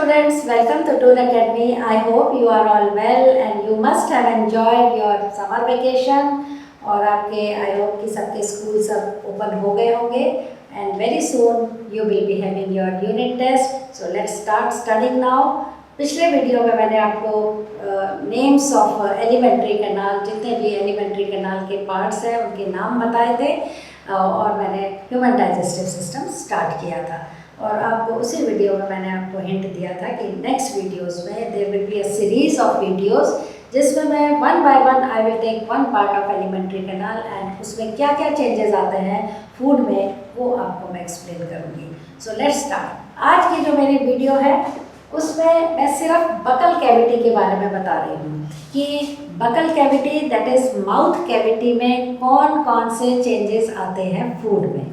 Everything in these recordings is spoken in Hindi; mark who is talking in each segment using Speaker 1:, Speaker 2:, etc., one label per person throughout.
Speaker 1: students, welcome to Tour Academy. I hope you are all well and you must have enjoyed your summer vacation. और आपके I hope कि सबके स्कूल सब ओपन हो गए होंगे and very soon you will be having your unit test. So let's start studying now. पिछले वीडियो में मैंने आपको नेम्स ऑफ एलिमेंट्री कैनाल, जितने भी एलिमेंट्री कैनाल के पार्ट्स हैं उनके नाम बताए थे और मैंने ह्यूमन डाइजेस्टिव सिस्टम स्टार्ट किया था। और आपको उसी वीडियो में मैंने आपको हिंट दिया था कि नेक्स्ट वीडियोस में there will be a series of videos जिसमें मैं one by one I will take one part of alimentary canal and उसमें क्या क्या चेंजेस आते हैं फूड में वो आपको मैं एक्सप्लेन करूँगी। So let's start. आज की जो मेरी वीडियो है उसमें मैं सिर्फ बकल कैविटी के बारे में बता रही हूँ कि buccal cavity that is mouth cavity में कौन कौन से चेंजेस आते हैं फूड में।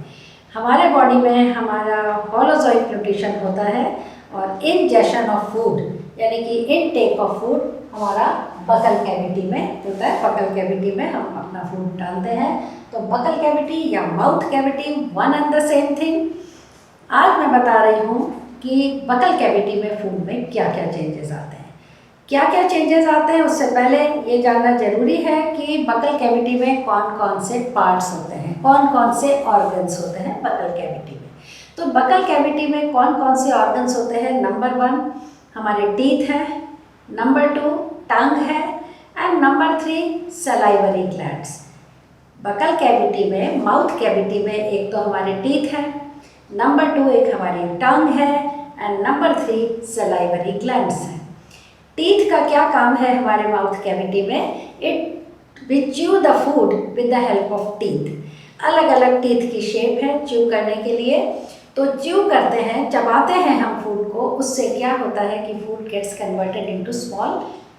Speaker 1: हमारे बॉडी में हमारा होलोजोइक न्यूट्रिशन होता है और इंजेशन ऑफ फूड यानी कि इनटेक ऑफ फूड हमारा बकल कैविटी में होता है। बकल कैविटी में हम अपना फूड डालते हैं। तो बकल कैविटी या mouth cavity one and the same thing. आज मैं बता रही हूँ कि बकल कैविटी में फूड में क्या क्या चेंजेस आते हैं। क्या क्या चेंजेस आते हैं उससे पहले ये जानना जरूरी है कि बकल कैविटी में कौन कौन से पार्ट्स होते हैं, कौन कौन से ऑर्गन्स होते हैं बकल कैविटी में। तो बकल कैविटी में कौन कौन से ऑर्गन्स होते हैं। नंबर 1 हमारे टीथ है, नंबर 2 टंग है and number 3 salivary glands. Buckle cavity में माउथ कैविटी में एक तो हमारे टीथ है, नंबर 2 एक हमारी टंग है एंड नंबर 3 सलाइवरी ग्लैंड्स है। टीथ का क्या काम है हमारे माउथ कैविटी में? We chew the food with the help of teeth. अलग अलग टीथ की शेप है च्यू करने के लिए। तो च्यू करते हैं, चबाते हैं हम फूड को, उससे क्या होता है कि food gets converted into small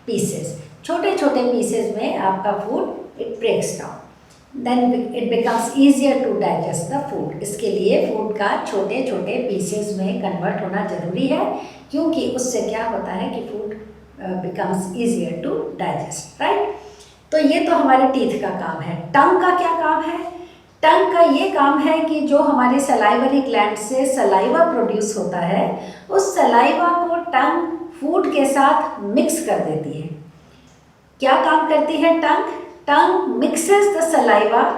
Speaker 1: pieces. छोटे छोटे पीसेस में आपका food it breaks down, then it becomes easier to digest the food. इसके लिए फूड का छोटे छोटे पीसेस में कन्वर्ट होना ज़रूरी है क्योंकि उससे क्या होता है कि food becomes easier to digest, right? तो ये तो हमारे टीथ का काम है। टंग का क्या काम है? टंग का ये काम है कि जो हमारी सलाइवरी ग्लैंड से सलाइवा प्रोड्यूस होता है उस सलाइवा को टंग फूड के साथ मिक्स कर देती है। क्या काम करती है tongue? Tongue mixes the saliva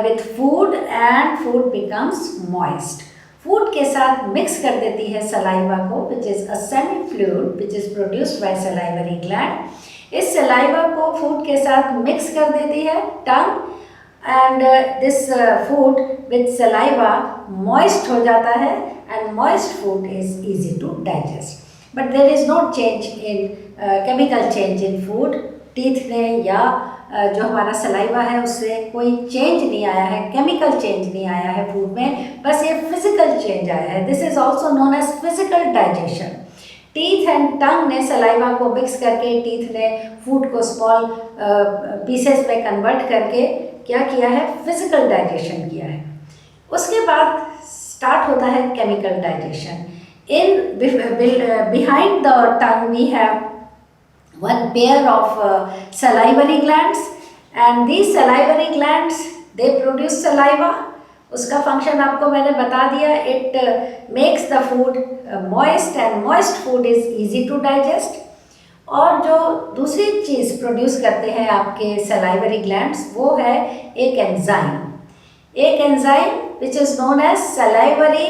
Speaker 1: with food and food becomes moist. Food के साथ मिक्स कर देती है सलाइवा को which is a semi fluid which is produced by salivary gland. इस सलाइवा को फूड के साथ मिक्स कर देती है tongue and this food with saliva moist हो जाता है and moist food is easy to digest. But there is no change in chemical change in food. Teeth ने या जो हमारा सलाइवा है उससे कोई चेंज नहीं आया है, केमिकल चेंज नहीं आया है फूड में, बस ये फिजिकल चेंज आया है। This is also known as physical digestion. Teeth and tongue ने सलाइवा को मिक्स करके, टीथ ने फूड को स्मॉल पीसेस में कन्वर्ट करके क्या किया है? फिजिकल डाइजेशन किया है। उसके बाद स्टार्ट होता है chemical digestion. In behind the tongue we have one pair of salivary glands and these salivary glands they produce saliva. उसका फंक्शन आपको मैंने बता दिया। it makes the food moist and moist food is easy to digest। और जो दूसरी चीज़ प्रोड्यूस करते हैं आपके salivary glands वो है एक enzyme which is known as salivary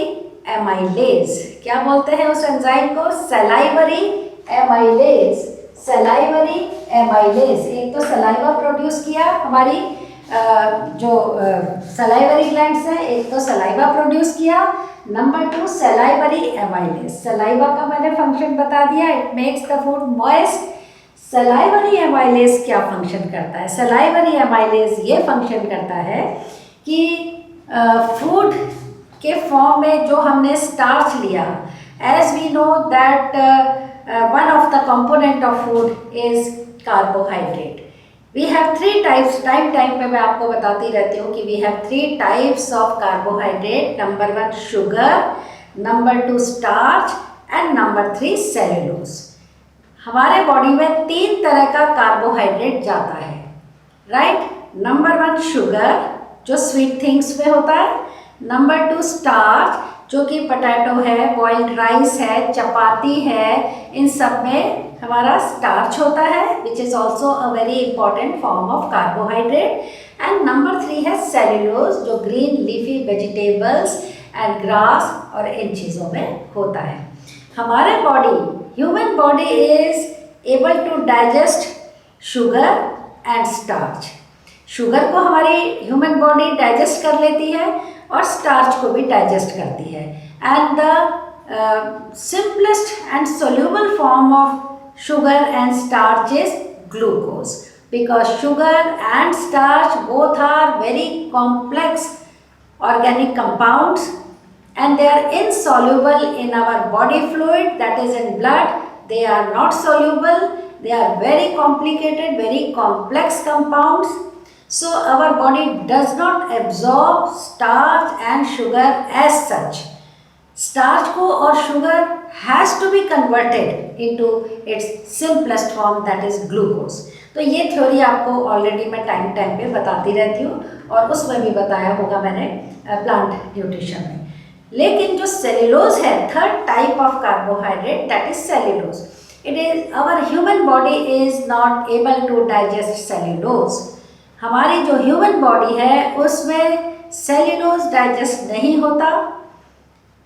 Speaker 1: amylase। क्या बोलते हैं उस एंजाइम को? salivary amylase। Salivary amylase. एक तो सलाइवा प्रोड्यूस किया हमारी जो सलाइवरी ग्लैंड्स हैं, एक तो सलाइवा प्रोड्यूस किया, नंबर 2 सलाइवरी एमाइलेज। सलाइवा का मैंने फंक्शन बता दिया, it makes the food moist. Salivary amylase क्या फंक्शन करता है? सलाइवरी एमाइलेज ये फंक्शन करता है कि फूड के फॉर्म में जो हमने स्टार्च लिया, as we know that one of the component of food is carbohydrate. We have 3 types. Time पे मैं आपको बताती रहती हूँ कि we have 3 types of carbohydrate. Number 1 sugar, number 2 starch and number 3 cellulose. हमारे बॉडी में 3 तरह का कार्बोहाइड्रेट जाता है, राइट? नंबर 1 शुगर जो स्वीट थिंग्स में होता है, नंबर 2 स्टार्च जो कि पोटैटो है, बॉइल्ड राइस है, चपाती है, इन सब में हमारा स्टार्च होता है, which is also a very important form of carbohydrate. And number 3 है सेल्यूलोज, जो green leafy vegetables and grass और इन चीज़ों में होता है। हमारे body, human body is able to digest sugar and starch. Sugar को हमारी ह्यूमन बॉडी डाइजेस्ट कर लेती है और स्टार्च को भी डाइजेस्ट करती है। And the simplest and soluble form of sugar and starch is glucose, because sugar and starch both are very complex organic compounds and they are insoluble in our body fluid, that is in blood. They are not soluble, they are very complicated, very complex compounds. So our body does not absorb starch and sugar as such. Starch को और sugar has to be converted into its simplest form, that is glucose. तो ये थ्योरी आपको ऑलरेडी मैं टाइम टाइम पे बताती रहती हूँ और उसमें भी बताया होगा मैंने प्लांट न्यूट्रिशन में। लेकिन जो सेल्यूलोज है, third type of carbohydrate, that is cellulose. It is our human body is not able to digest cellulose. हमारी जो ह्यूमन बॉडी है उसमें सेल्यूलोज डाइजेस्ट नहीं होता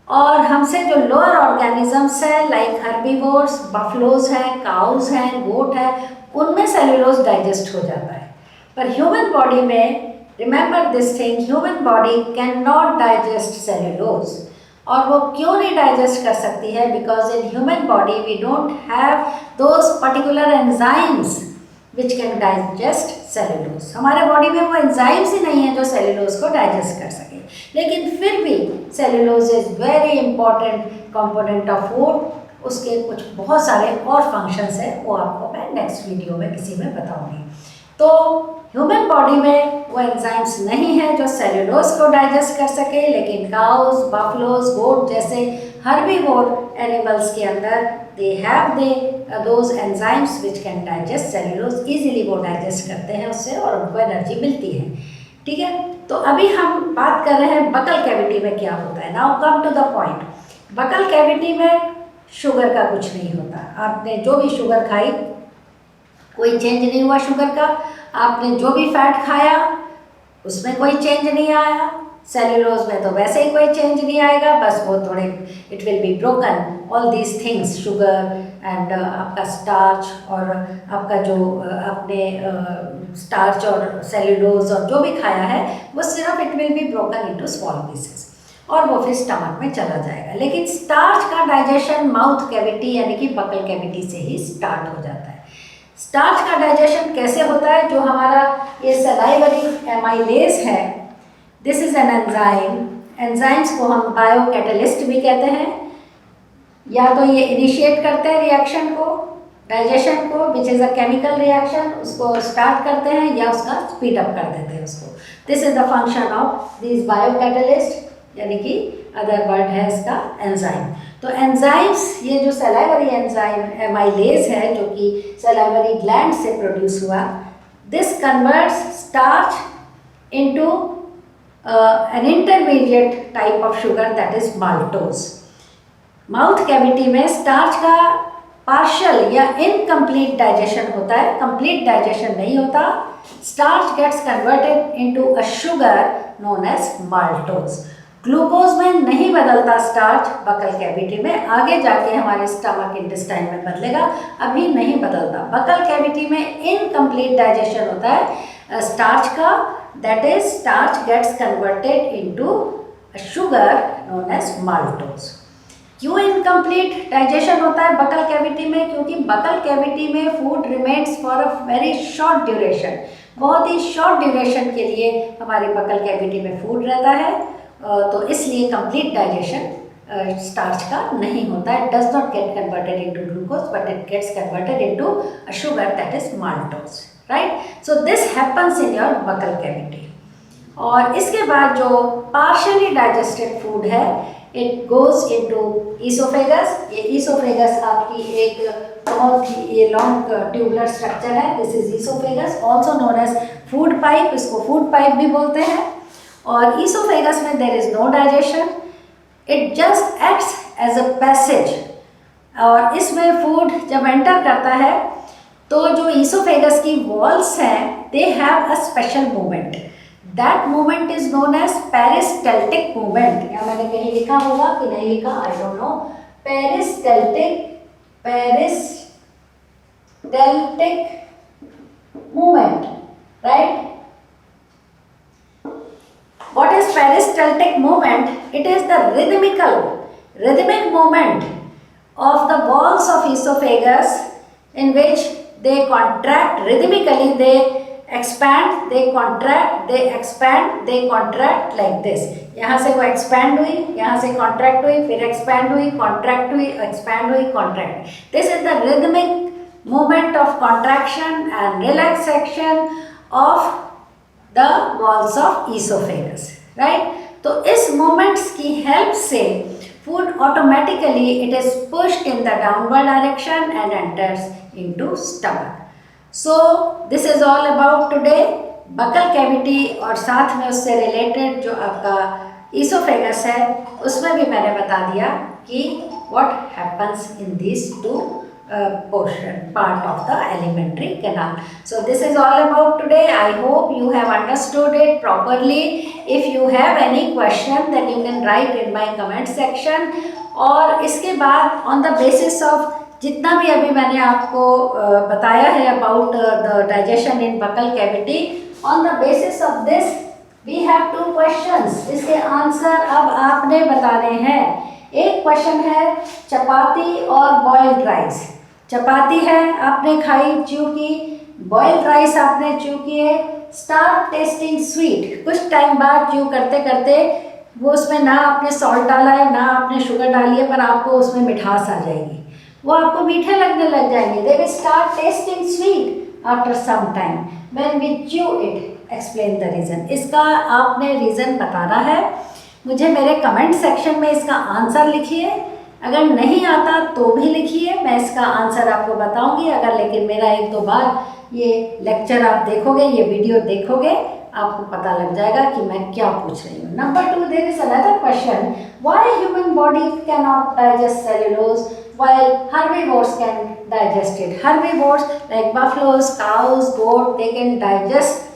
Speaker 1: और हमसे जो लोअर ऑर्गेनिजम्स है लाइक हर्बीवोर्स, बफलोज हैं, काउज हैं, गोट है, उनमें सेल्यूलोज डाइजेस्ट हो जाता है। पर ह्यूमन बॉडी में, remember this thing, human body can not digest cellulose. और वो क्यों नहीं डाइजेस्ट कर सकती है? Because in human body we don't have those particular enzymes which can digest cellulose. हमारे बॉडी में वो एंजाइम्स ही नहीं है जो सेल्यूलोज को डाइजेस्ट कर सके। लेकिन फिर भी cellulose is very important component of food. उसके कुछ बहुत सारे और फंक्शंस हैं, वो आपको मैं नेक्स्ट वीडियो में किसी में बताऊंगी। तो ह्यूमन बॉडी में वो एंजाइम्स नहीं है जो सेल्यूलोज को डाइजेस्ट कर सके, लेकिन काउज, बफलोज, गोट जैसे हर्बीवोर एनिमल्स के अंदर they have those enzymes which can digest cellulose. Easily वो डाइजेस्ट करते हैं उससे और उनको एनर्जी मिलती है। ठीक है, तो अभी हम बात कर रहे हैं बकल कैविटी में क्या होता है। Now come to the point. Buccal cavity में शुगर का कुछ नहीं होता। आपने जो भी शुगर खाई कोई चेंज नहीं हुआ शुगर का। आपने जो भी फैट खाया उसमें कोई चेंज नहीं आया। सेल्यूलोज में तो वैसे ही कोई चेंज नहीं आएगा, बस वो थोड़े it will be broken all these things, sugar and आपका स्टार्च और आपका जो आपने स्टार्च और सेल्यूलोज और जो भी खाया है वो सिर्फ it will be broken into small pieces और वो फिर स्टमक में चला जाएगा। लेकिन स्टार्च का डाइजेशन माउथ कैविटी यानी कि बकल कैविटी से ही स्टार्ट हो जाता है। स्टार्च का डाइजेशन कैसे होता है? जो हमारा ये सलाइवरी एमाइलेज है, this is an enzyme. Enzymes को हम बायो कैटलिस्ट भी कहते हैं। या तो ये इनिशिएट करते हैं रिएक्शन को, डाइजेशन को, which is a chemical reaction, उसको स्टार्ट करते हैं या उसका स्पीड अप कर देते हैं उसको। This is the function of this bio catalyst, यानी कि अदर वर्ड है इसका एंजाइम। तो एंजाइम्स, ये जो सलाइवरी एंजाइम एमाइलेज है जो कि सलाइवरी ग्लैंड से प्रोड्यूस हुआ, this converts starch into an intermediate type of sugar that is maltose. Mouth cavity में स्टार्च का पार्शियल या इनकम्प्लीट डाइजेशन होता है, कंप्लीट डाइजेशन नहीं होता। Starch gets converted into a sugar known as maltose. Glucose में नहीं बदलता स्टार्च बकल कैविटी में, आगे जाके हमारे स्टमक इंटेस्टाइन में बदलेगा, अभी नहीं बदलता। बकल कैविटी में इनकम्प्लीट डाइजेशन होता है स्टार्च का, that is starch gets converted into a sugar known as maltose. क्यों इनकम्प्लीट डाइजेशन होता है बकल कैविटी में? क्योंकि बकल कैविटी में food remains for a very short duration, बहुत ही शॉर्ट ड्यूरेशन के लिए हमारी बकल कैविटी में फूड रहता है, तो इसलिए कंप्लीट डाइजेशन स्टार्च का नहीं होता है। Does not get converted into glucose but it gets converted into a sugar that is maltose, right. So this happens in your buccal cavity. और इसके बाद जो पार्शियली डाइजेस्टेड फूड है इट गोज इनटू ईसोफेगस। ये ईसोफेगस आपकी एक बहुत ही ये लॉन्ग ट्यूबुलर स्ट्रक्चर है, this is oesophagus also known as food pipe, इसको फूड पाइप भी बोलते हैं। और ईसोफेगस में there is no digestion, it just acts as a passage, और इसमें फूड जब एंटर करता है तो जो ईसोफेगस की वॉल्स हैं they have a special movement, that movement is known as peristaltic movement. या मैंने कहीं लिखा होगा कि नहीं लिखा, I don't know. Peristaltic movement, right? What is peristaltic movement? It is the rhythmic movement of the walls of esophagus in which they contract rhythmically, they expand, they contract, they expand, they contract like this. यहाँ से वो expand हुई, यहाँ से contract हुई, फिर expand हुई, contract हुई, expand हुई, contract. This is the rhythmic movement of contraction and relaxation of the walls of esophagus, right? तो इस movements की help से food automatically it is pushed in the downward direction and enters into stomach. So this is all about today buccal cavity, और साथ में उससे related जो आपका esophagus है उसमें भी मैंने बता दिया कि what happens in these two part of the alimentary canal. So this is all about today. I hope you have understood it properly. If you have any question then you can write in my comment section. और इसके बाद on the basis of जितना भी अभी मैंने आपको बताया है about the digestion in buccal cavity, on the basis of this we have two questions. इसके आंसर अब आपने बताने हैं। एक क्वेश्चन है चपाती और बॉइल्ड राइस। चपाती है आपने खाई, च्यू की, बॉइल्ड राइस आपने च्यू किए, स्टार्ट टेस्टिंग स्वीट। कुछ टाइम बाद च्यू करते करते वो उसमें ना आपने सॉल्ट डाला है ना आपने शुगर डाली है, पर आपको उसमें मिठास आ जाएगी, वो आपको मीठे लगने लग जाएंगे। They will start tasting sweet after some time when we chew it. Explain the reason. इसका आपने रीज़न बताना है। मुझे मेरे कमेंट सेक्शन में इसका आंसर लिखिए, अगर नहीं आता तो भी लिखिए, मैं इसका आंसर आपको बताऊंगी। अगर लेकिन मेरा एक दो बार ये लेक्चर आप देखोगे, ये वीडियो देखोगे, आपको पता लग जाएगा कि मैं क्या पूछ रही हूँ। Number 2, there is another question, why human body can not digest cellulose while herbivores can digest it. Herbivores like buffaloes, cows, goat, they can digest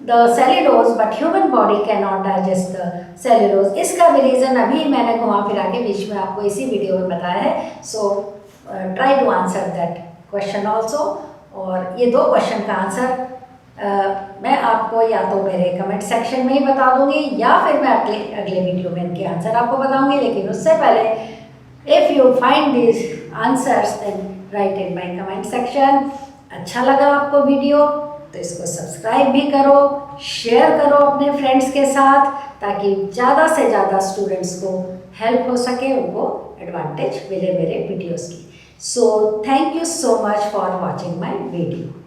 Speaker 1: the cellulose, but human body cannot digest the cellulose. इसका भी रीज़न अभी मैंने घुमा फिरा के बीच में आपको इसी वीडियो में बताया है। So try to answer that question also. और ये दो क्वेश्चन का आंसर मैं आपको या तो मेरे कमेंट सेक्शन में ही बता दूंगी या फिर मैं अगले वीडियो में इनके आंसर आपको बताऊंगी। लेकिन उससे पहले if you find these answers then write in my comment section. अच्छा लगा आपको वीडियो तो इसको सब्सक्राइब भी करो, शेयर करो अपने फ्रेंड्स के साथ, ताकि ज़्यादा से ज़्यादा स्टूडेंट्स को हेल्प हो सके, उनको एडवांटेज मिले मेरे वीडियोस की। So thank you so much for watching my video.